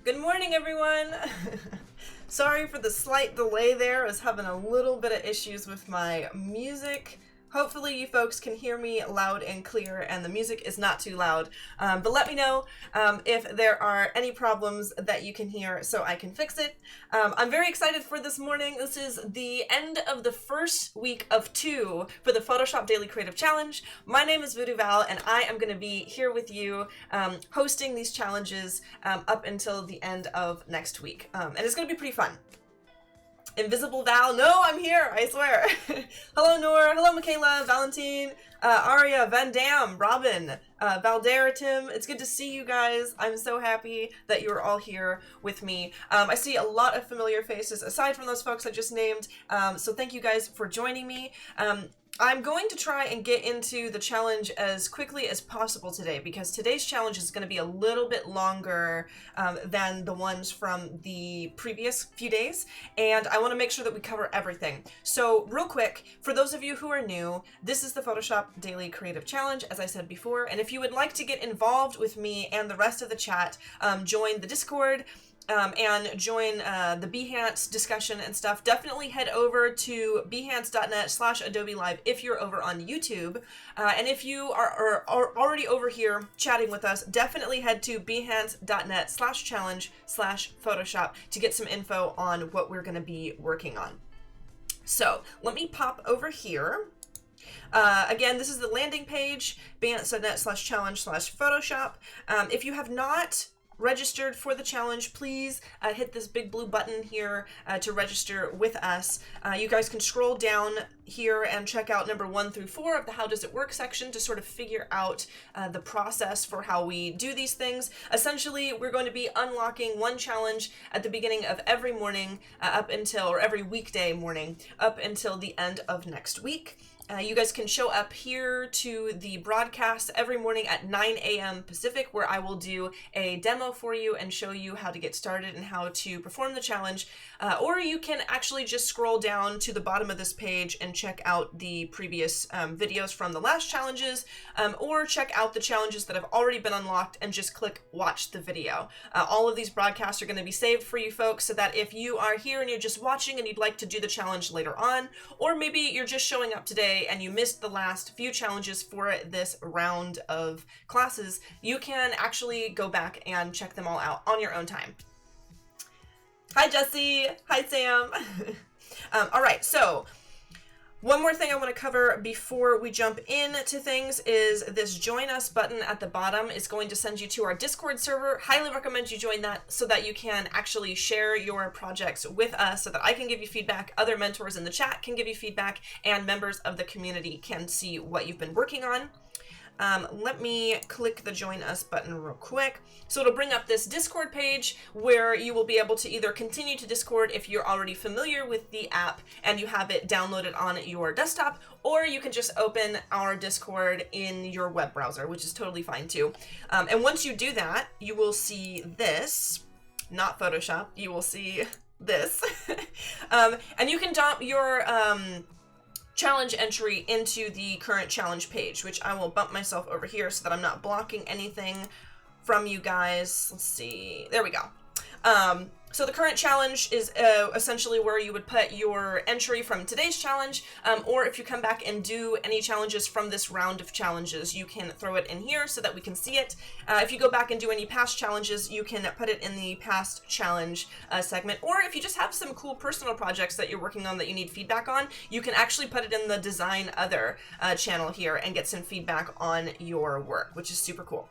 Good morning, everyone. Sorry for the slight delay there. I was having a little bit of issues with my music. Hopefully you folks can hear me loud and clear and the music is not too loud. But let me know if there are any problems that you can hear so I can fix it. I'm very excited for this morning. This is the end of the first week of 2 for the Photoshop Daily Creative Challenge. My name is Voodoo Val and I am going to be here with you hosting these challenges up until the end of next week. And it's going to be pretty fun. Invisible Val, no, I'm here, I swear. Hello, Nora. Hello, Michaela, Valentine, Aria, Van Dam, Robin, Valdera, Tim. It's good to see you guys. I'm so happy that you're all here with me. I see a lot of familiar faces aside from those folks I just named. So thank you guys for joining me. I'm going to try and get into the challenge as quickly as possible today because today's challenge is going to be a little bit longer than the ones from the previous few days, and I want to make sure that we cover everything. So real quick, for those of you who are new, this is the Photoshop Daily Creative Challenge, as I said before, and if you would like to get involved with me and the rest of the chat, join the Discord, and join the Behance discussion and stuff, definitely head over to behance.net/Adobe Live if you're over on YouTube. And if you are already over here chatting with us, definitely head to behance.net/challenge/Photoshop to get some info on what we're going to be working on. So let me pop over here. Again, this is the landing page, behance.net/challenge/Photoshop. If you have not registered for the challenge, please hit this big blue button here to register with us. You guys can scroll down here and check out number 1 through 4 of the How Does It Work section to sort of figure out the process for how we do these things. Essentially, we're going to be unlocking one challenge at the beginning of every morning or every weekday morning up until the end of next week. You guys can show up here to the broadcast every morning at 9 a.m. Pacific, where I will do a demo for you and show you how to get started and how to perform the challenge. Or you can actually just scroll down to the bottom of this page and check out the previous videos from the last challenges, or check out the challenges that have already been unlocked and just click watch the video. All of these broadcasts are going to be saved for you folks so that if you are here and you're just watching and you'd like to do the challenge later on, or maybe you're just showing up today and you missed the last few challenges for this round of classes, you can actually go back and check them all out on your own time. Hi, Jesse. Hi, Sam. All right, so one more thing I want to cover before we jump into things is this Join Us button at the bottom is going to send you to our Discord server. Highly recommend you join that so that you can actually share your projects with us so that I can give you feedback, other mentors in the chat can give you feedback, and members of the community can see what you've been working on. Let me click the Join Us button real quick. So it'll bring up this Discord page where you will be able to either continue to Discord if you're already familiar with the app and you have it downloaded on your desktop, or you can just open our Discord in your web browser, which is totally fine too. And once you do that, you will see this, not Photoshop, you will see this. And you can dump your challenge entry into the current challenge page, which I will bump myself over here so that I'm not blocking anything from you guys. Let's see. There we go. So the current challenge is essentially where you would put your entry from today's challenge, or if you come back and do any challenges from this round of challenges, you can throw it in here so that we can see it. If you go back and do any past challenges, you can put it in the past challenge segment, or if you just have some cool personal projects that you're working on that you need feedback on, you can actually put it in the Design Other channel here and get some feedback on your work, which is super cool.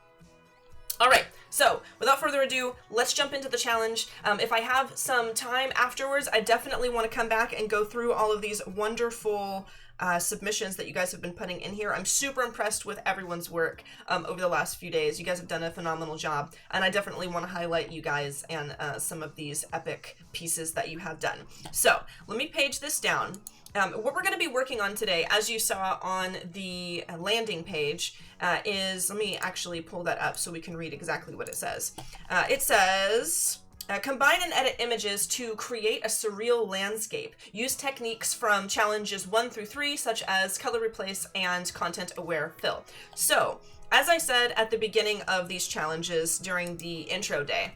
All right, so without further ado, let's jump into the challenge. If I have some time afterwards, I definitely want to come back and go through all of these wonderful submissions that you guys have been putting in here. I'm super impressed with everyone's work over the last few days. You guys have done a phenomenal job, and I definitely want to highlight you guys and some of these epic pieces that you have done. So let me page this down. What we're going to be working on today, as you saw on the landing page, is, let me actually pull that up so we can read exactly what it says. It says, combine and edit images to create a surreal landscape. Use techniques from challenges 1 through 3, such as color replace and content-aware fill. So, as I said at the beginning of these challenges during the intro day,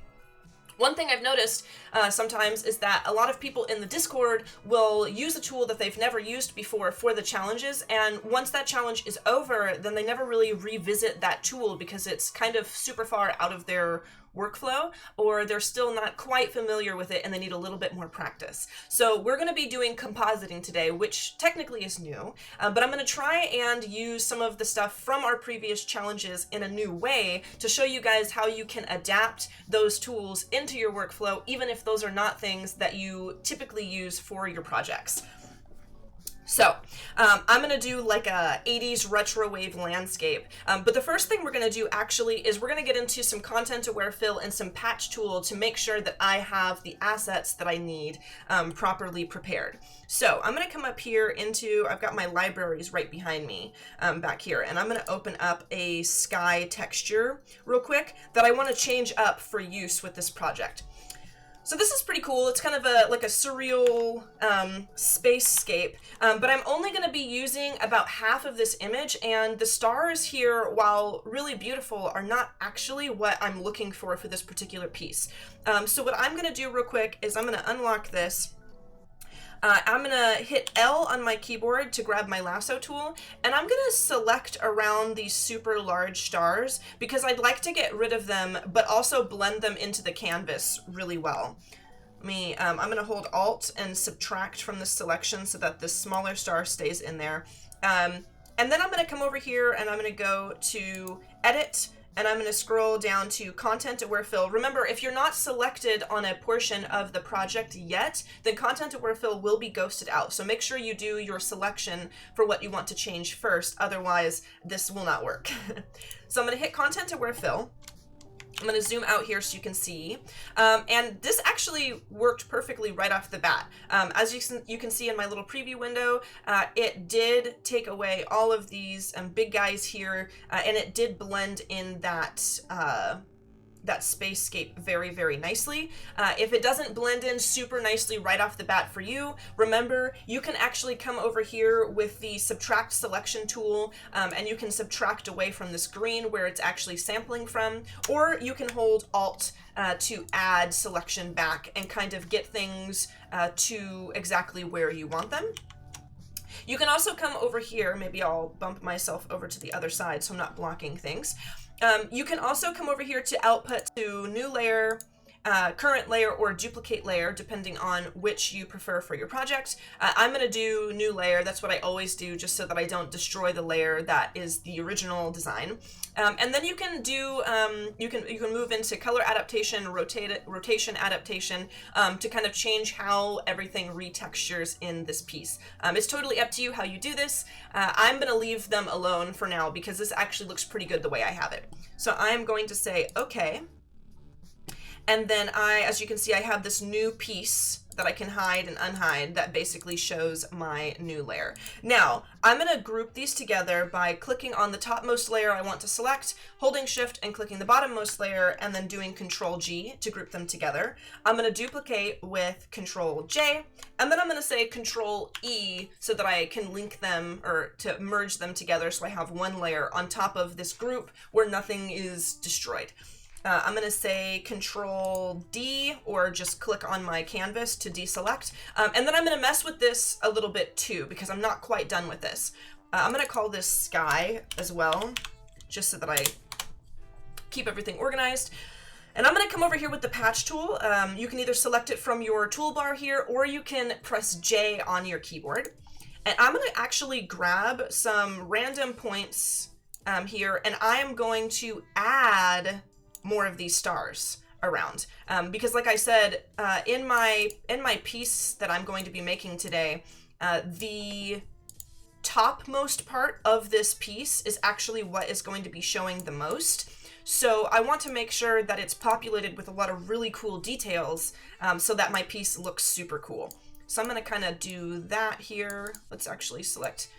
One thing I've noticed sometimes is that a lot of people in the Discord will use a tool that they've never used before for the challenges, and once that challenge is over, then they never really revisit that tool because it's kind of super far out of their workflow, or they're still not quite familiar with it and they need a little bit more practice. So we're going to be doing compositing today, which technically is new, but I'm going to try and use some of the stuff from our previous challenges in a new way to show you guys how you can adapt those tools into your workflow, even if those are not things that you typically use for your projects. So I'm going to do like a 80s retro wave landscape, but the first thing we're going to do actually is we're going to get into some content aware fill and some patch tool to make sure that I have the assets that I need properly prepared. So I'm going to come up here into, I've got my libraries right behind me back here, and I'm going to open up a sky texture real quick that I want to change up for use with this project. So this is pretty cool. It's kind of like a surreal spacescape, but I'm only going to be using about half of this image, and the stars here, while really beautiful, are not actually what I'm looking for this particular piece. So what I'm going to do real quick is I'm going to unlock this. I'm going to hit L on my keyboard to grab my lasso tool, and I'm going to select around these super large stars because I'd like to get rid of them, but also blend them into the canvas really well. I'm going to hold Alt and subtract from the selection so that this smaller star stays in there. And then I'm going to come over here and I'm going to go to Edit, and I'm going to scroll down to Content Aware Fill. Remember, if you're not selected on a portion of the project yet, then Content Aware Fill will be ghosted out. So make sure you do your selection for what you want to change first. Otherwise, this will not work. So I'm going to hit Content Aware Fill. I'm going to zoom out here so you can see. And this actually worked perfectly right off the bat. As you can see in my little preview window, it did take away all of these big guys here, and it did blend in that spacescape very, very nicely. If it doesn't blend in super nicely right off the bat for you, remember, you can actually come over here with the subtract selection tool, and you can subtract away from this green where it's actually sampling from, or you can hold Alt to add selection back and kind of get things to exactly where you want them. You can also come over here, maybe I'll bump myself over to the other side so I'm not blocking things. You can also come over here to output to new layer, current layer, or duplicate layer, depending on which you prefer for your project. I'm going to do new layer. That's what I always do, just so that I don't destroy the layer that is the original design. And then you can do, you can move into color adaptation, rotation adaptation, to kind of change how everything retextures in this piece. It's totally up to you how you do this. I'm going to leave them alone for now because this actually looks pretty good the way I have it. So I'm going to say, okay. And then as you can see, I have this new piece that I can hide and unhide that basically shows my new layer. Now, I'm going to group these together by clicking on the topmost layer I want to select, holding Shift and clicking the bottommost layer, and then doing Control G to group them together. I'm going to duplicate with Control J, and then I'm going to say Control E so that I can link them, or to merge them together so I have one layer on top of this group where nothing is destroyed. I'm going to say Control D, or just click on my canvas to deselect. And then I'm going to mess with this a little bit too, because I'm not quite done with this. I'm going to call this Sky as well, just so that I keep everything organized. And I'm going to come over here with the patch tool. You can either select it from your toolbar here, or you can press J on your keyboard. And I'm going to actually grab some random points here, and I am going to add more of these stars around, because like I said, in my piece that I'm going to be making today, the topmost part of this piece is actually what is going to be showing the most. So I want to make sure that it's populated with a lot of really cool details, so that my piece looks super cool. So I'm going to kind of do that here. Let's actually select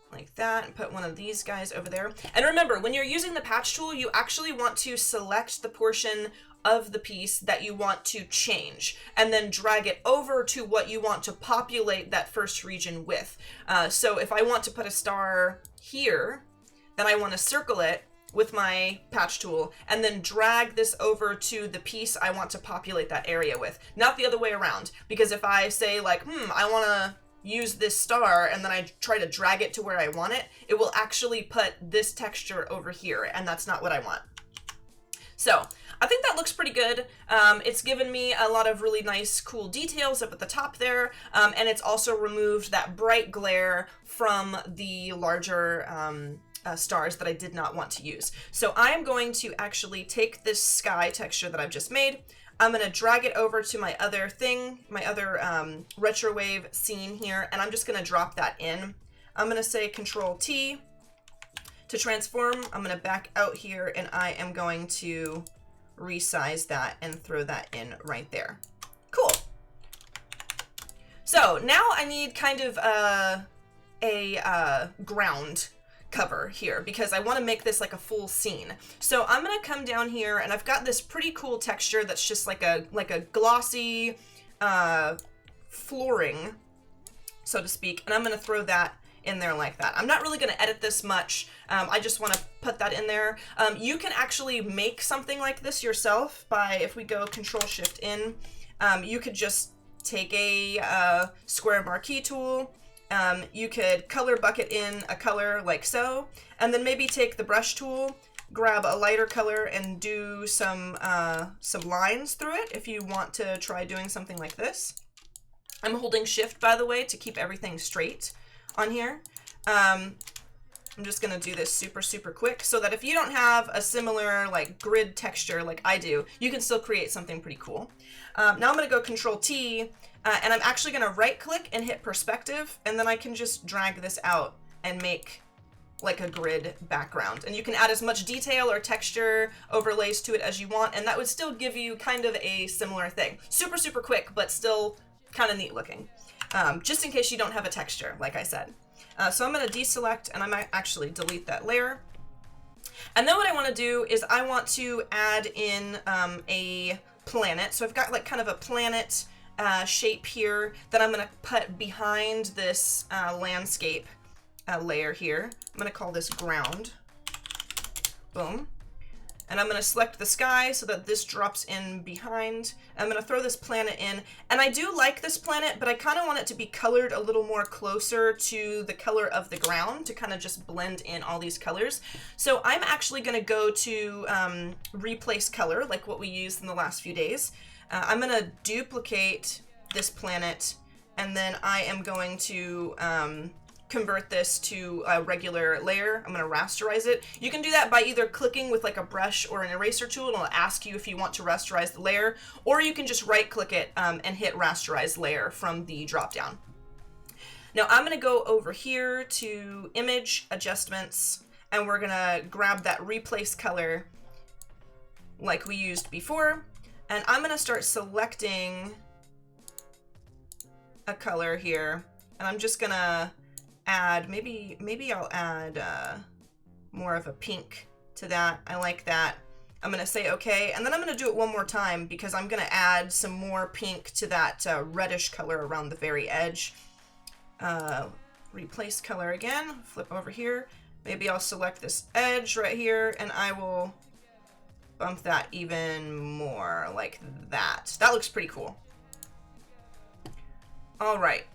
like that and put one of these guys over there. And remember, when you're using the patch tool, you actually want to select the portion of the piece that you want to change and then drag it over to what you want to populate that first region with. So if I want to put a star here, then I want to circle it with my patch tool and then drag this over to the piece I want to populate that area with, not the other way around. Because if I say like, I want to use this star and then I try to drag it to where I want it, it will actually put this texture over here, and that's not what I want. So I think that looks pretty good. It's given me a lot of really nice, cool details up at the top there, and it's also removed that bright glare from the larger stars that I did not want to use. So I am going to actually take this sky texture that I've just made. I'm going to drag it over to my other thing, my other retrowave scene here, and I'm just going to drop that in. I'm going to say Control T to transform. I'm going to back out here and I am going to resize that and throw that in right there. Cool. So now I need kind of a ground cover here because I want to make this like a full scene. So I'm going to come down here and I've got this pretty cool texture that's just like a glossy flooring, so to speak, and I'm going to throw that in there like that. I'm not really going to edit this much. I just want to put that in there. You can actually make something like this yourself by, if we go Control Shift in, you could just take a square marquee tool. You could color bucket in a color like so, and then maybe take the brush tool, grab a lighter color and do some lines through it if you want to try doing something like this. I'm holding Shift, by the way, to keep everything straight on here. I'm just gonna do this super, super quick so that if you don't have a similar like grid texture like I do, you can still create something pretty cool. Now I'm gonna go Control T, and I'm actually gonna right click and hit perspective, and then I can just drag this out and make like a grid background. And you can add as much detail or texture overlays to it as you want, and that would still give you kind of a similar thing. Super, super quick, but still kind of neat looking. Just in case you don't have a texture, like I said. So I'm going to deselect and I might actually delete that layer. And then what I want to do is I want to add in a planet. So I've got like kind of a planet shape here that I'm going to put behind this landscape layer here. I'm going to call this ground. Boom. And I'm going to select the sky so that this drops in behind. I'm going to throw this planet in. And I do like this planet, but I kind of want it to be colored a little more closer to the color of the ground to kind of just blend in all these colors. So I'm actually going to go to replace color, like what we used in the last few days. I'm going to duplicate this planet, and then I am going to convert this to a regular layer. I'm going to rasterize it. You can do that by either clicking with like a brush or an eraser tool, and it'll ask you if you want to rasterize the layer, or you can just right click it and hit rasterize layer from the drop down. Now I'm going to go over here to image adjustments, and we're going to grab that replace color like we used before, and I'm going to start selecting a color here, and I'm just going to add, maybe I'll add more of a pink to that. I like that. I'm going to say okay, and then I'm going to do it one more time because I'm going to add some more pink to that reddish color around the very edge. Replace color again, flip over here. Maybe I'll select this edge right here and I will bump that even more like that. That looks pretty cool. All right.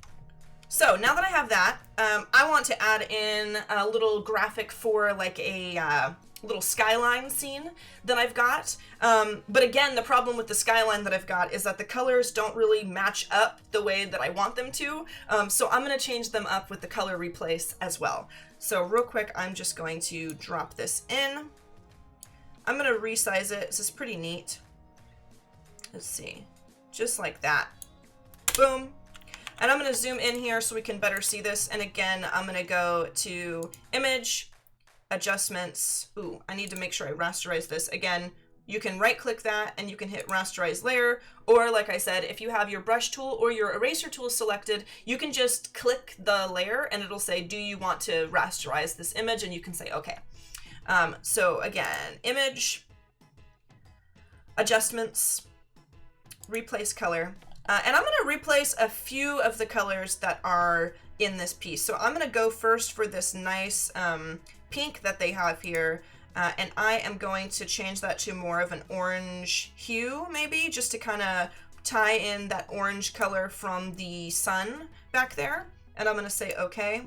So now that I have that, I want to add in a little graphic for like a little skyline scene that I've got. But again, the problem with the skyline that I've got is that the colors don't really match up the way that I want them to. So I'm going to change them up with the color replace as well. So real quick, I'm just going to drop this in. I'm going to resize it. This is pretty neat. Let's see. Just like that. Boom. And I'm going to zoom in here so we can better see this. And again, I'm going to go to image, adjustments. Ooh, I need to make sure I rasterize this. Again, you can right click that and you can hit rasterize layer. Or like I said, if you have your brush tool or your eraser tool selected, you can just click the layer and it'll say, do you want to rasterize this image? And you can say, okay. So again, image, adjustments, replace color. And I'm going to replace a few of the colors that are in this piece. So I'm going to go first for this nice pink that they have here. And I am going to change that to more of an orange hue, maybe, just to kind of tie in that orange color from the sun back there. And I'm going to say okay.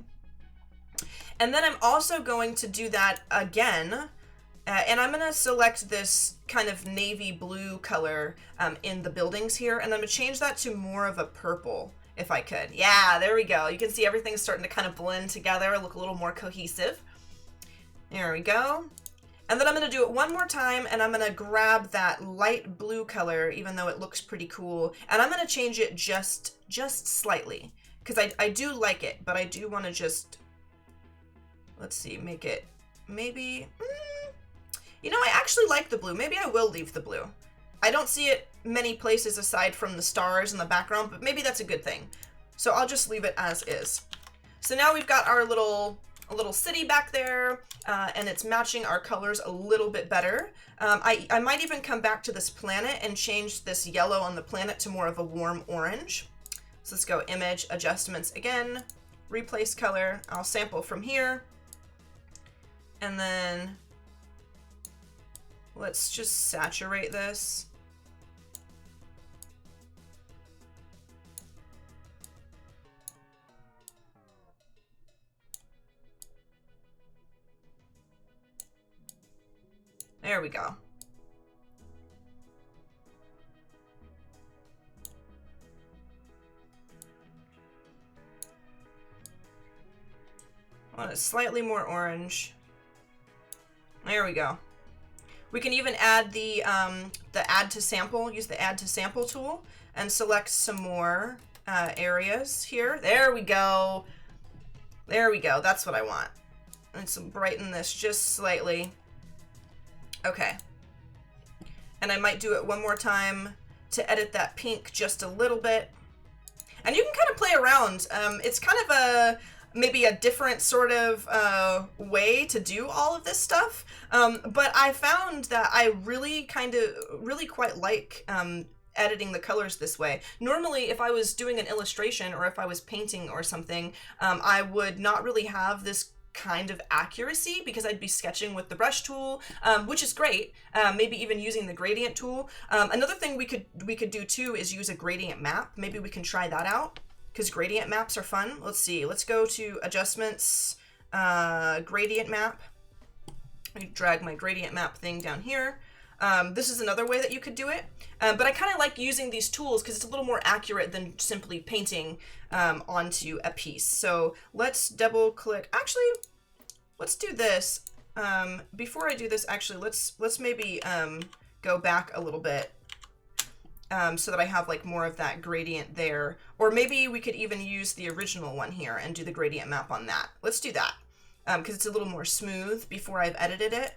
And then I'm also going to do that again. And I'm going to select this kind of navy blue color in the buildings here. And I'm going to change that to more of a purple, if I could. Yeah, there we go. You can see everything's starting to kind of blend together, look a little more cohesive. There we go. And then I'm going to do it one more time, and I'm going to grab that light blue color, even though it looks pretty cool. And I'm going to change it just slightly, because I do like it, but I do want to just, let's see, make it maybe, you know, I actually like the blue. Maybe I will leave the blue. I don't see it many places aside from the stars in the background, but maybe that's a good thing. So I'll just leave it as is. So now we've got our little city back there, and it's matching our colors a little bit better. I might even come back to this planet and change this yellow on the planet to more of a warm orange. So let's go image, adjustments again, replace color. I'll sample from here. And then let's just saturate this. There we go. I want it slightly more orange. There we go. We can even add the add to sample, use the add to sample tool and select some more areas here. There we go. There we go. That's what I want. Let's brighten this just slightly. Okay. And I might do it one more time to edit that pink just a little bit. And you can kind of play around. It's kind of maybe a different sort of way to do all of this stuff. But I found that I really quite like editing the colors this way. Normally, if I was doing an illustration or if I was painting or something, I would not really have this kind of accuracy because I'd be sketching with the brush tool, which is great. Maybe even using the gradient tool. Another thing we could do too is use a gradient map. Maybe we can try that out because gradient maps are fun. Let's see. Let's go to adjustments, gradient map. Let me drag my gradient map thing down here. This is another way that you could do it. But I kind of like using these tools because it's a little more accurate than simply painting onto a piece. So let's double click. Actually, let's do this. Before I do this, actually, let's maybe go back a little bit so that I have like more of that gradient there. Or maybe we could even use the original one here and do the gradient map on that. Let's do that because it's a little more smooth before I've edited it.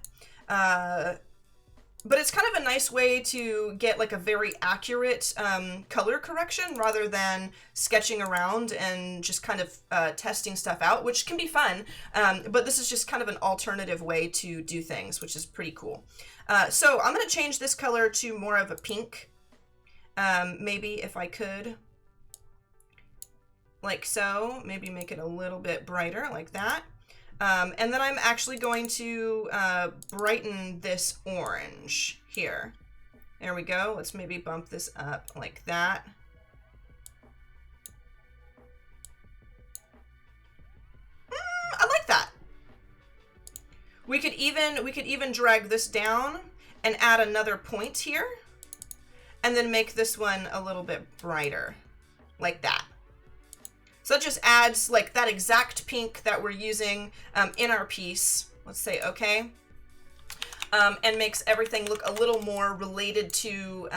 But it's kind of a nice way to get like a very accurate color correction rather than sketching around and just kind of testing stuff out, which can be fun. But this is just kind of an alternative way to do things, which is pretty cool. So I'm going to change this color to more of a pink, maybe if I could, like so. Maybe make it a little bit brighter like that. And then I'm actually going to brighten this orange here. There we go. Let's maybe bump this up like that. I like that. We could even drag this down and add another point here, and then make this one a little bit brighter, like that. So that just adds like that exact pink that we're using in our piece. Let's say okay. And makes everything look a little more related to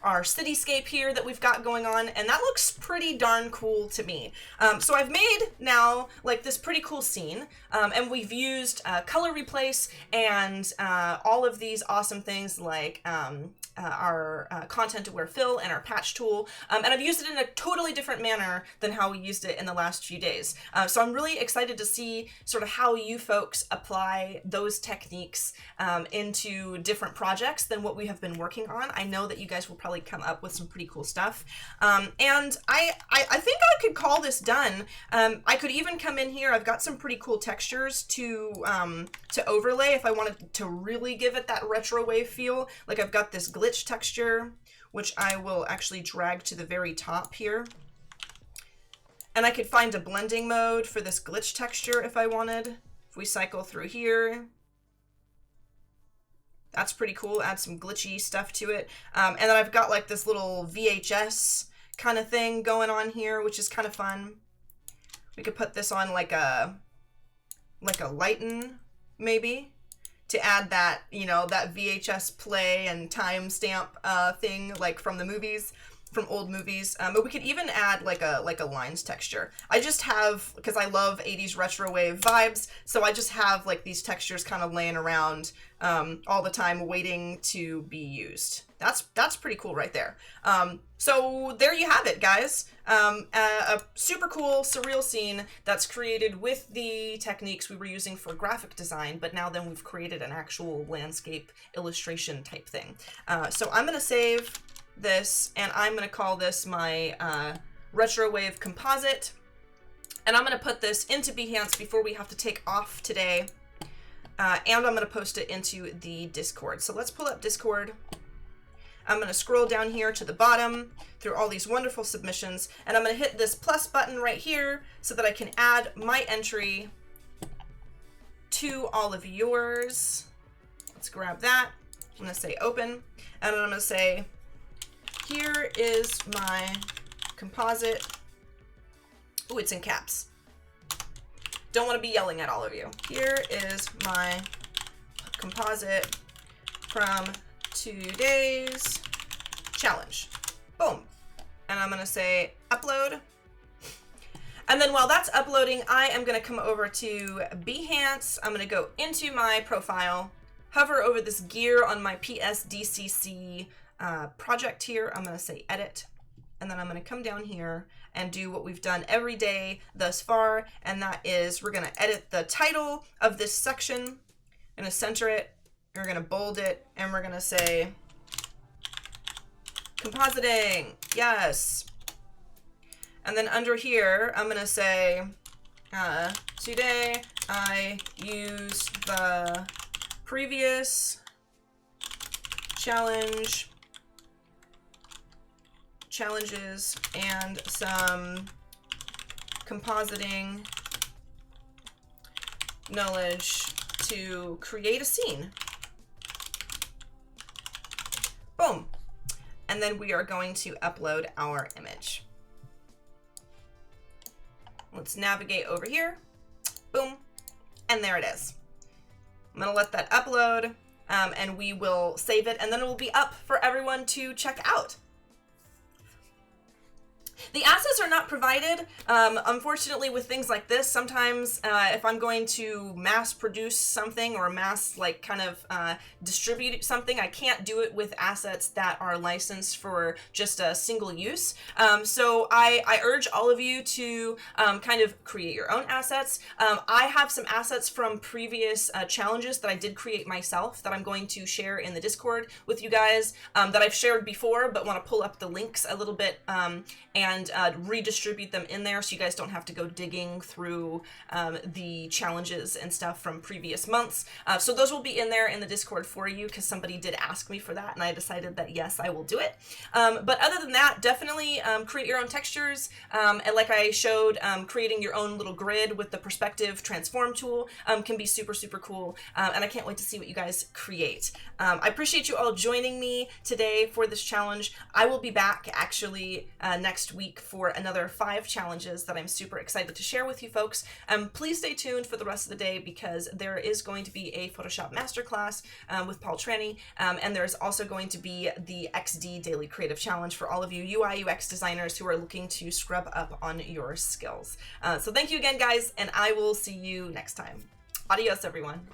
our cityscape here that we've got going on. And that looks pretty darn cool to me. So I've made now like this pretty cool scene. And we've used color replace and all of these awesome things like our content aware fill and our patch tool. And I've used it in a totally different manner than how we used it in the last few days. So I'm really excited to see sort of how you folks apply those techniques into different projects than what we have been working on. I know that you guys will probably come up with some pretty cool stuff. And I think I could call this done. I could even come in here. I've got some pretty cool textures to overlay if I wanted to really give it that retro wave feel. Like I've got this glitch texture, which I will actually drag to the very top here. And I could find a blending mode for this glitch texture if I wanted. If we cycle through here, that's pretty cool. Add some glitchy stuff to it. And then I've got like this little VHS kind of thing going on here, which is kind of fun. We could put this on like a lighten maybe to add that, you know, that VHS play and timestamp thing like from the movies, from old movies. But we could even add like a lines texture. I just have, because I love 80s retro wave vibes, so I just have like these textures kind of laying around all the time waiting to be used. That's pretty cool right there. So there you have it, guys. A super cool surreal scene that's created with the techniques we were using for graphic design, but now then we've created an actual landscape illustration type thing. So I'm gonna save this and I'm gonna call this my retro wave composite, and I'm gonna put this into Behance before we have to take off today, and I'm gonna post it into the Discord. So let's pull up Discord. I'm going to scroll down here to the bottom through all these wonderful submissions, and I'm going to hit this plus button right here so that I can add my entry to all of yours. Let's grab that. I'm going to say open, and then I'm going to say, here is my composite. Oh, it's in caps. Don't want to be yelling at all of you. Here is my composite from today's challenge. Boom. And I'm going to say upload. And then while that's uploading, I am going to come over to Behance. I'm going to go into my profile, hover over this gear on my PSDCC project here. I'm going to say edit. And then I'm going to come down here and do what we've done every day thus far. And that is we're going to edit the title of this section. I'm going to center it. We're going to bold it, and we're going to say, compositing, yes. And then under here, I'm going to say, today I used the previous challenges and some compositing knowledge to create a scene. Boom. And then we are going to upload our image. Let's navigate over here. Boom. And there it is. I'm going to let that upload, and we will save it, and then it will be up for everyone to check out. The assets are not provided. Unfortunately, with things like this, sometimes if I'm going to mass produce something or mass like kind of distribute something, I can't do it with assets that are licensed for just a single use. So I urge all of you to kind of create your own assets. I have some assets from previous challenges that I did create myself that I'm going to share in the Discord with you guys that I've shared before, but want to pull up the links a little bit and redistribute them in there so you guys don't have to go digging through the challenges and stuff from previous months. So those will be in there in the Discord for you because somebody did ask me for that and I decided that yes, I will do it. But other than that, definitely create your own textures. And like I showed, creating your own little grid with the perspective transform tool can be super, super cool. And I can't wait to see what you guys create. I appreciate you all joining me today for this challenge. I will be back actually next week for another 5 challenges that I'm super excited to share with you folks. Please stay tuned for the rest of the day because there is going to be a Photoshop masterclass with Paul Tranny, and there's also going to be the XD Daily Creative Challenge for all of you UI UX designers who are looking to scrub up on your skills. So thank you again, guys, and I will see you next time. Adios, everyone.